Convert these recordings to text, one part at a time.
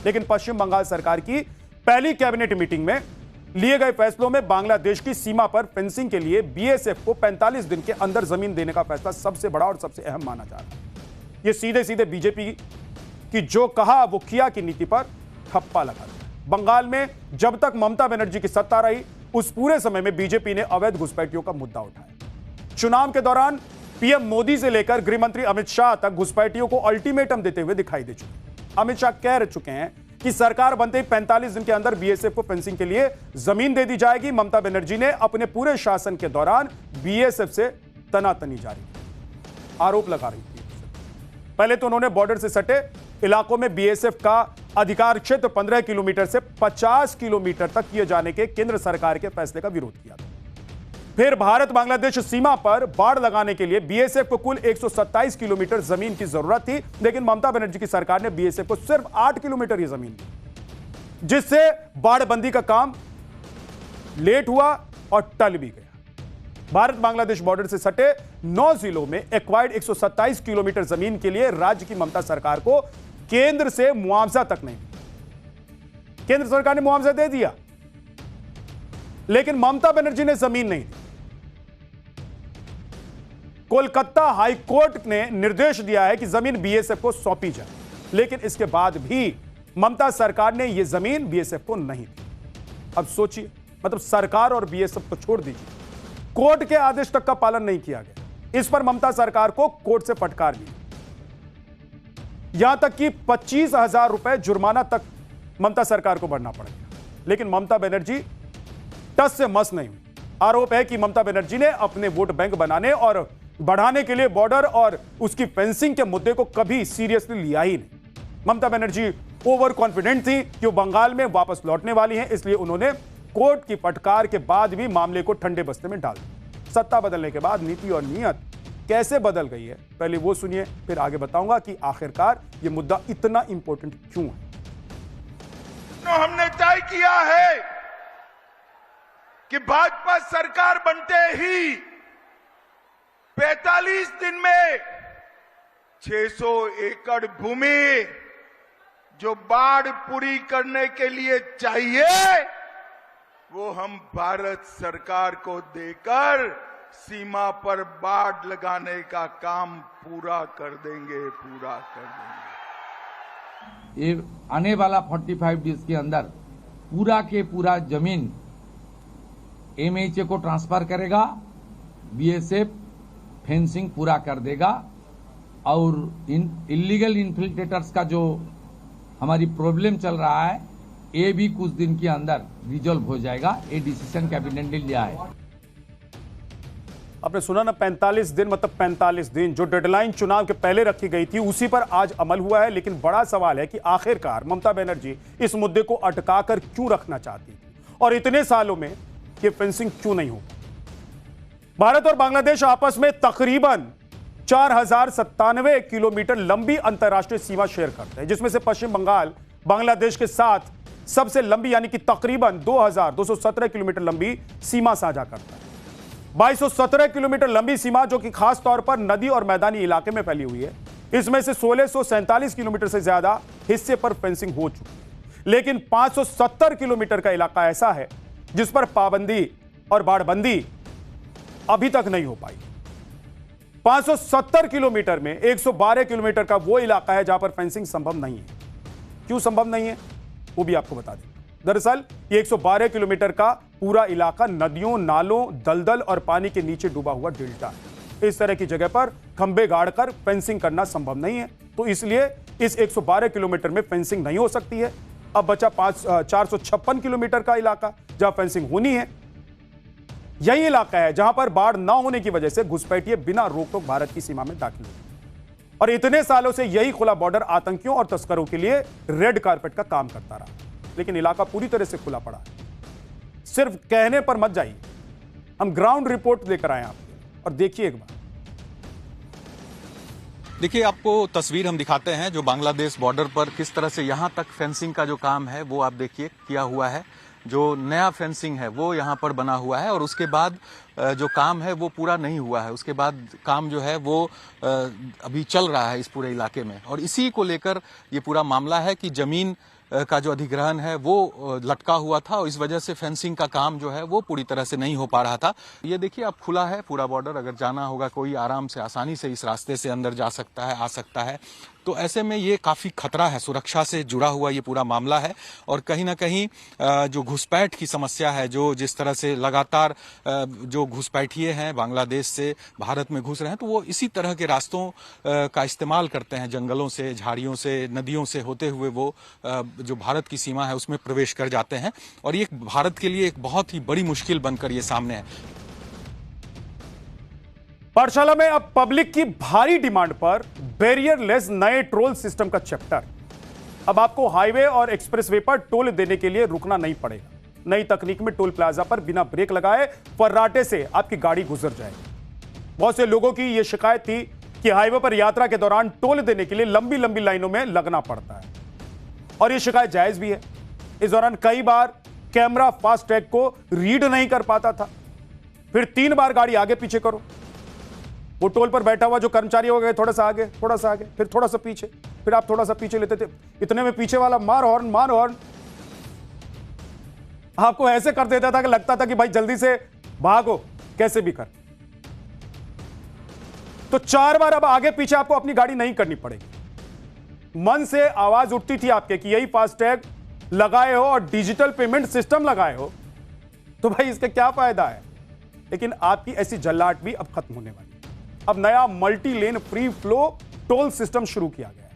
लेकिन पश्चिम बंगाल सरकार की पहली कैबिनेट मीटिंग में लिए गए फैसलों में बांग्लादेश की सीमा पर फेंसिंग के लिए बीएसएफ को 45 दिन के अंदर जमीन देने का फैसला सबसे बड़ा और सबसे अहम माना जा रहा है। यह सीधे सीधे बीजेपी की जो कहा वो किया की नीति पर ठप्पा लगा दिया। बंगाल में जब तक ममता बनर्जी की सत्ता रही उस पूरे समय में बीजेपी ने अवैध घुसपैठियों का मुद्दा उठाया। चुनाव के दौरान पीएम मोदी से लेकर गृह मंत्री अमित शाह तक घुसपैठियों को अल्टीमेटम देते हुए दिखाई दे चुके। अमित शाह कह चुके हैं कि सरकार बनते ही 45 दिन के अंदर बीएसएफ को फेंसिंग के लिए जमीन दे दी जाएगी। ममता बनर्जी ने अपने पूरे शासन के दौरान बीएसएफ से तनातनी जारी आरोप लगा रही थी। पहले तो उन्होंने बॉर्डर से सटे इलाकों में बीएसएफ का अधिकार क्षेत्र 15 किलोमीटर से 50 किलोमीटर तक किए जाने के केंद्र सरकार के फैसले का विरोध किया था। फिर भारत बांग्लादेश सीमा पर बाड़ लगाने के लिए बीएसएफ को कुल 127 किलोमीटर जमीन की जरूरत थी, लेकिन ममता बनर्जी की सरकार ने बीएसएफ को सिर्फ 8 किलोमीटर ही जमीन दी, जिससे बाड़बंदी का काम लेट हुआ और टल भी गया। भारत बांग्लादेश बॉर्डर से सटे 9 जिलों में एक्वायर्ड 127 किलोमीटर जमीन के लिए राज्य की ममता सरकार को केंद्र से मुआवजा तक नहीं। केंद्र सरकार ने मुआवजा दे दिया, लेकिन ममता बनर्जी ने जमीन नहीं दी। कोलकाता हाईकोर्ट ने निर्देश दिया है कि जमीन बीएसएफ को सौंपी जाए, लेकिन इसके बाद भी ममता सरकार ने यह जमीन बीएसएफ को नहीं दी। अब सोचिए, मतलब सरकार और बीएसएफ को छोड़ दीजिए, कोर्ट के आदेश तक का पालन नहीं किया गया। इस पर ममता सरकार को कोर्ट से फटकार मिली, यहां तक कि 25,000 रुपए जुर्माना तक ममता सरकार को भरना पड़ेगा। लेकिन ममता बनर्जी टस से मस नहीं हुई। आरोप है कि ममता बनर्जी ने अपने वोट बैंक बनाने और बढ़ाने के लिए बॉर्डर और उसकी फेंसिंग के मुद्दे को कभी सीरियसली लिया ही नहीं। ममता बनर्जी ओवर कॉन्फिडेंट थी कि वो बंगाल में वापस लौटने वाली हैं, इसलिए उन्होंने कोर्ट की फटकार के बाद भी मामले को ठंडे बस्ते में डाल दिया। सत्ता बदलने के बाद नीति और नीयत कैसे बदल गई है, पहले वो सुनिए, फिर आगे बताऊंगा कि आखिरकार ये मुद्दा इतना इंपॉर्टेंट क्यों है। तो हमने तय किया है कि भाजपा सरकार बनते ही 45 दिन में 600 एकड़ भूमि जो बाढ़ पूरी करने के लिए चाहिए वो हम भारत सरकार को देकर सीमा पर बाढ़ लगाने का काम पूरा कर देंगे। ये आने वाला 45 डेज के अंदर पूरा के पूरा जमीन एमएचए को ट्रांसफर करेगा, बीएसएफ फेंसिंग पूरा कर देगा और इलीगल इन्फिल्ट्रेटर्स का जो हमारी प्रॉब्लम चल रहा है ये भी कुछ दिन के अंदर रिजॉल्व हो जाएगा। ये डिसीजन कैबिनेट ने लिया है। आपने सुना ना, 45 दिन मतलब 45 दिन जो डेडलाइन चुनाव के पहले रखी गई थी उसी पर आज अमल हुआ है। लेकिन बड़ा सवाल है कि आखिरकार ममता बनर्जी इस मुद्दे को अटकाकर क्यों रखना चाहती थी और इतने सालों में ये फेंसिंग क्यों नहीं हो। भारत और बांग्लादेश आपस में तकरीबन 4097 किलोमीटर लंबी अंतर्राष्ट्रीय सीमा शेयर करते हैं, जिसमें से पश्चिम बंगाल बांग्लादेश के साथ सबसे लंबी यानी कि तकरीबन 2217 किलोमीटर लंबी सीमा साझा करता है। 2217 किलोमीटर लंबी सीमा जो कि खास तौर पर नदी और मैदानी इलाके में फैली हुई है, इसमें से 1647 किलोमीटर से ज्यादा हिस्से पर फेंसिंग हो चुकी है। लेकिन 570 किलोमीटर का इलाका ऐसा है जिस पर पाबंदी और बाड़बंदी अभी तक नहीं हो पाई। 570 किलोमीटर में 112 किलोमीटर का वो इलाका है जहां पर फेंसिंग संभव नहीं है। क्यों संभव नहीं है वो भी आपको बता दें। दरअसल ये 112 किलोमीटर का पूरा इलाका नदियों, नालों, दलदल और पानी के नीचे डूबा हुआ डेल्टा है। इस तरह की जगह पर खंबे गाड़कर फेंसिंग करना संभव नहीं है, तो इसलिए इस 112 किलोमीटर में फेंसिंग नहीं हो सकती है। अब बचा 456 किलोमीटर का इलाका जहां फेंसिंग होनी है। यही इलाका है जहां पर बाढ़ न होने की वजह से घुसपैठिए बिना रोक टोक भारत की सीमा में दाखिल हुए और इतने सालों से यही खुला बॉर्डर आतंकियों और तस्करों के लिए रेड कारपेट का काम करता रहा। लेकिन इलाका पूरी तरह से खुला पड़ा है। सिर्फ कहने पर मत जाइए, हम ग्राउंड रिपोर्ट लेकर आए आपको और देखिए एक बार। देखिए, आपको तस्वीर हम दिखाते हैं जो बांग्लादेश बॉर्डर पर किस तरह से यहां तक फेंसिंग का जो काम है वो आप देखिए किया हुआ है। जो नया फेंसिंग है वो यहाँ पर बना हुआ है और उसके बाद जो काम है वो पूरा नहीं हुआ है। उसके बाद काम जो है वो अभी चल रहा है इस पूरे इलाके में, और इसी को लेकर ये पूरा मामला है कि जमीन का जो अधिग्रहण है वो लटका हुआ था और इस वजह से फेंसिंग का काम जो है वो पूरी तरह से नहीं हो पा रहा था। ये देखिए अब खुला है पूरा बॉर्डर, अगर जाना होगा कोई आराम से आसानी से इस रास्ते से अंदर जा सकता है, आ सकता है। तो ऐसे में ये काफी खतरा है, सुरक्षा से जुड़ा हुआ ये पूरा मामला है। और कहीं ना कहीं जो घुसपैठ की समस्या है, जो जिस तरह से लगातार जो घुसपैठिए हैं बांग्लादेश से भारत में घुस रहे हैं, तो वो इसी तरह के रास्तों का इस्तेमाल करते हैं, जंगलों से, झाड़ियों से, नदियों से होते हुए वो जो भारत की सीमा है उसमें प्रवेश कर जाते हैं। और ये भारत के लिए एक बहुत ही बड़ी मुश्किल बनकर ये सामने है। पाठशाला में अब पब्लिक की भारी डिमांड पर बैरियरलेस नए टोल सिस्टम का चैप्टर। अब आपको हाईवे और एक्सप्रेसवे पर टोल देने के लिए रुकना नहीं पड़ेगा। नई तकनीक में टोल प्लाजा पर बिना ब्रेक लगाए फर्राटे से आपकी गाड़ी गुजर जाएगी। बहुत से लोगों की यह शिकायत थी कि हाईवे पर यात्रा के दौरान टोल देने के लिए लंबी लंबी लाइनों में लगना पड़ता है, और यह शिकायत जायज भी है। इस दौरान कई बार कैमरा फास्टैग को रीड नहीं कर पाता था, फिर 3 बार गाड़ी आगे पीछे करो। वो टोल पर बैठा हुआ जो कर्मचारी हो गए, थोड़ा सा आगे, थोड़ा सा आगे, फिर थोड़ा सा पीछे, फिर आप थोड़ा सा पीछे लेते थे। इतने में पीछे वाला मार हॉर्न आपको ऐसे कर देता था कि लगता था कि भाई जल्दी से भागो, कैसे भी कर। तो 4 बार अब आगे पीछे आपको अपनी गाड़ी नहीं करनी पड़ेगी। मन से आवाज उठती थी आपके कि यही फास्टैग लगाए हो और डिजिटल पेमेंट सिस्टम लगाए हो, तो भाई इसका क्या फायदा है। लेकिन आपकी ऐसी जल्लाहट भी अब खत्म होने वाली। अब नया multi lane free flow toll system शुरू किया गया है।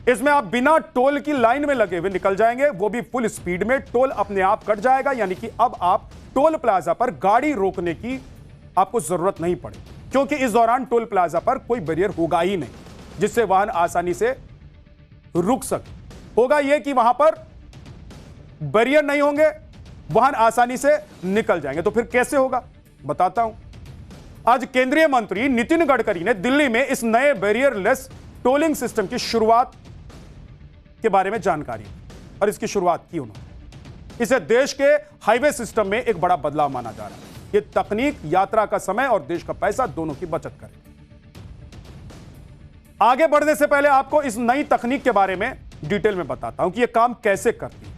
इसमें आप बिना टोल की लाइन में लगे हुए निकल जाएंगे, वो भी फुल स्पीड में। टोल अपने आप कट जाएगा, यानी कि अब आप टोल प्लाजा पर गाड़ी रोकने की आपको जरूरत नहीं पड़ेगी, क्योंकि इस दौरान टोल प्लाजा पर कोई बैरियर होगा ही नहीं जिससे वाहन आसानी से रुक सके। होगा यह कि वहां पर बैरियर नहीं होंगे, वाहन आसानी से निकल जाएंगे। तो फिर कैसे होगा, बताता हूं। आज केंद्रीय मंत्री नितिन गडकरी ने दिल्ली में इस नए बैरियरलेस टोलिंग सिस्टम की शुरुआत के बारे में जानकारी और इसकी शुरुआत की उन्होंने। इसे देश के हाईवे सिस्टम में एक बड़ा बदलाव माना जा रहा है। यह तकनीक यात्रा का समय और देश का पैसा दोनों की बचत करेगी। आगे बढ़ने से पहले आपको इस नई तकनीक के बारे में डिटेल में बताता हूं कि यह काम कैसे करती है।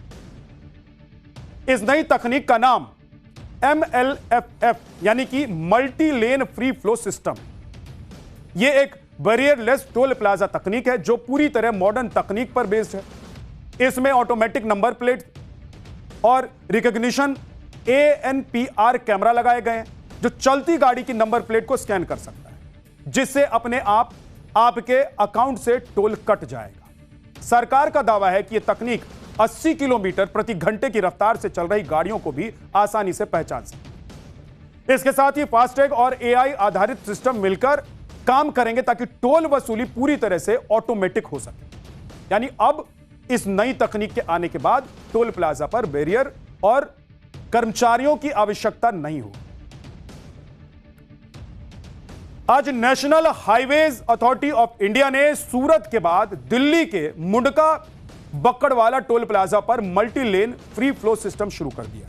इस नई तकनीक का नाम MLFF यानी कि multi lane free flow system. यह एक बैरियरलेस टोल प्लाजा तकनीक है जो पूरी तरह मॉडर्न तकनीक पर बेस्ड है। इसमें ऑटोमेटिक नंबर प्लेट और रिकॉग्निशन ANPR कैमरा लगाए गए हैं जो चलती गाड़ी की नंबर प्लेट को स्कैन कर सकता है, जिससे अपने आप आपके अकाउंट से टोल कट जाएगा। सरकार का दावा है कि यह तकनीक 80 किलोमीटर प्रति घंटे की रफ्तार से चल रही गाड़ियों को भी आसानी से पहचान सकती। इसके साथ ही फास्टैग और AI आधारित सिस्टम मिलकर काम करेंगे ताकि टोल वसूली पूरी तरह से ऑटोमेटिक हो सके। यानी अब इस नई तकनीक के आने के बाद टोल प्लाजा पर बैरियर और कर्मचारियों की आवश्यकता नहीं होगी। आज national highways authority of India ने सूरत के बाद दिल्ली के मुंडका बक्कड़वाला टोल प्लाजा पर multi lane free flow system शुरू कर दिया।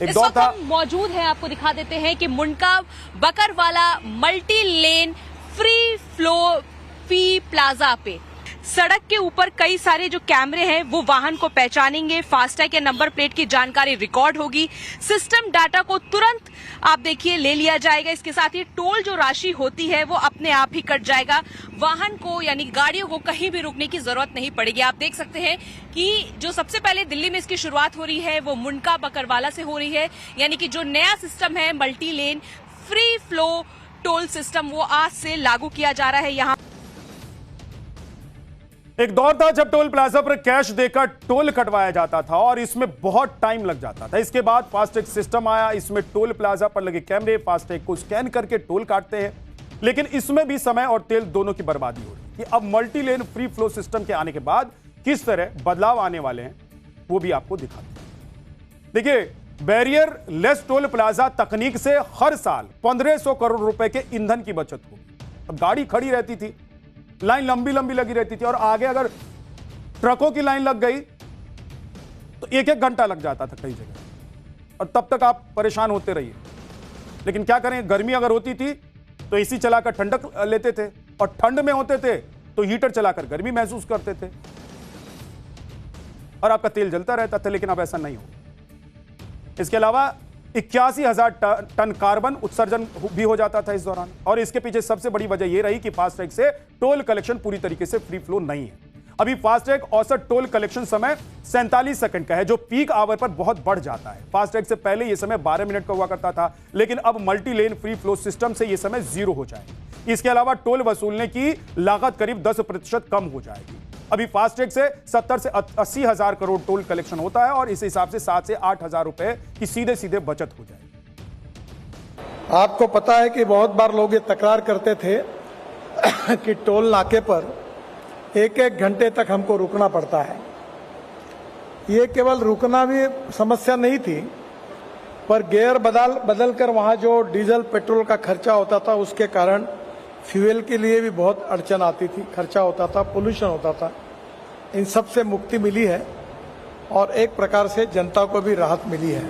इस वक्त हम मौजूद हैं, आपको दिखा देते हैं कि Mundka Bakkarwala multi lane free flow fee plaza पे सड़क के ऊपर कई सारे जो कैमरे हैं वो वाहन को पहचानेंगे, फास्टैग या नंबर प्लेट की जानकारी रिकॉर्ड होगी, सिस्टम डाटा को तुरंत आप देखिए ले लिया जाएगा। इसके साथ ही टोल जो राशि होती है वो अपने आप ही कट जाएगा, वाहन को यानी गाड़ियों को कहीं भी रुकने की जरूरत नहीं पड़ेगी। आप देख सकते हैं कि जो सबसे पहले दिल्ली में इसकी शुरुआत हो रही है वो मुंडका बकरवाला से हो रही है, यानी कि जो नया सिस्टम है multi lane free flow toll system वो आज से लागू किया जा रहा है। यहाँ एक दौर था जब टोल प्लाजा पर कैश देकर टोल कटवाया जाता था और इसमें बहुत टाइम लग जाता था। इसके बाद फास्टैग सिस्टम आया, इसमें टोल प्लाजा पर लगे कैमरे फास्टैग को स्कैन करके टोल काटते हैं, लेकिन इसमें भी समय और तेल दोनों की बर्बादी हो रही है। अब multi lane free flow system के आने के बाद किस तरह बदलाव आने वाले हैं वो भी आपको दिखाते हैं। देखिए, बैरियर लेस टोल प्लाजा तकनीक से हर साल 1500 करोड़ रुपए के ईंधन की बचत होगी। अब गाड़ी खड़ी रहती थी, लाइन लंबी लंबी लगी रहती थी और आगे अगर ट्रकों की लाइन लग गई तो 1-1 घंटा लग जाता था कई जगह। और तब तक आप परेशान होते रहिए। लेकिन क्या करें, गर्मी अगर होती थी तो एसी चलाकर ठंडक लेते थे, और ठंड में होते थे तो हीटर चलाकर गर्मी महसूस करते थे और आपका तेल जलता रहता था। लेकिन अब ऐसा नहीं हो। इसके अलावा 81,000 टन कार्बन उत्सर्जन भी हो जाता था इस दौरान। और इसके पीछे सबसे बड़ी वजह यह रही कि फास्टैग से टोल कलेक्शन पूरी तरीके से फ्री फ्लो नहीं है। अभी फास्टैग औसत टोल कलेक्शन समय 47 सेकंड का है, जो पीक आवर पर बहुत बढ़ जाता है। फास्टैग से पहले यह समय 12 मिनट का हुआ करता था, लेकिन अब multi lane free flow system से यह समय 0 हो जाएगा। इसके अलावा टोल वसूलने की लागत करीब 10% कम हो जाएगी। अभी फास्टैग से 70 से 80 हजार करोड़ टोल कलेक्शन होता है, और इस हिसाब से 7 से 8 हजार रुपए की सीधे सीधे बचत हो जाएगी। आपको पता है कि बहुत बार लोग ये तकरार करते थे कि टोल नाके पर 1-1 घंटे तक हमको रुकना पड़ता है। ये केवल रुकना भी समस्या नहीं थी, पर गियर बदल कर वहां जो डीजल पेट्रोल का खर्चा होता था, उसके कारण फ्यूल के लिए भी बहुत अड़चन आती थी, खर्चा होता था, पोल्यूशन होता था। इन सब से मुक्ति मिली है और एक प्रकार से जनता को भी राहत मिली है।